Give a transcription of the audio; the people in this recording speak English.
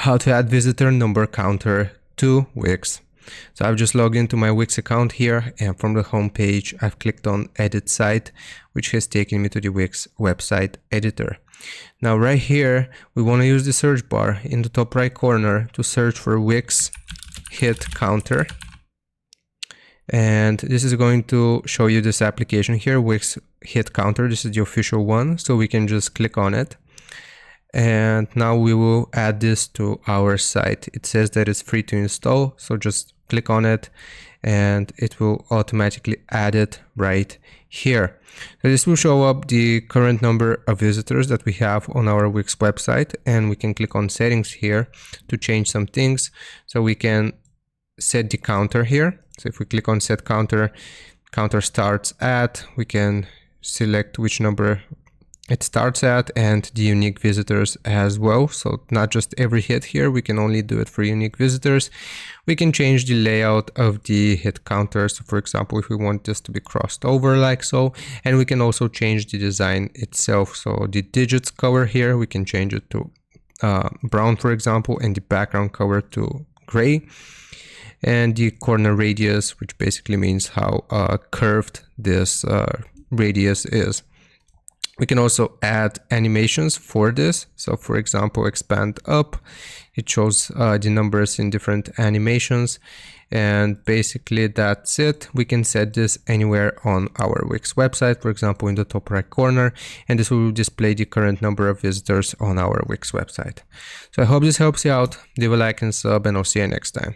how to add visitor number counter to Wix. So I've just logged into my Wix account here, and from the home page I've clicked on edit site, which has taken me to the Wix website editor. Now right here we want to use the search bar in the top right corner to search for Wix hit counter, and this is going to show you this application here, Wix hit counter. This is the official one, so we can just click on it. And now we will add this to our site. It says that it's free to install, so just click on it and it will automatically add it right here. So this will show up the current number of visitors that we have on our Wix website, and we can click on settings here to change some things. So we can set the counter here. So if we click on set counter, counter starts at, we can select which number it starts at and the unique visitors as well. So not just every hit here, we can only do it for unique visitors. We can change the layout of the hit counter. So for example, if we want this to be crossed over like so, and we can also change the design itself. So the digits color here, we can change it to brown, for example, and the background color to gray. And the corner radius, which basically means how curved this radius is. We can also add animations for this. So for example, expand up, it shows the numbers in different animations, and basically that's it. We can set this anywhere on our Wix website, for example, in the top right corner, and this will display the current number of visitors on our Wix website. So I hope this helps you out. Leave a like and sub, and I'll see you next time.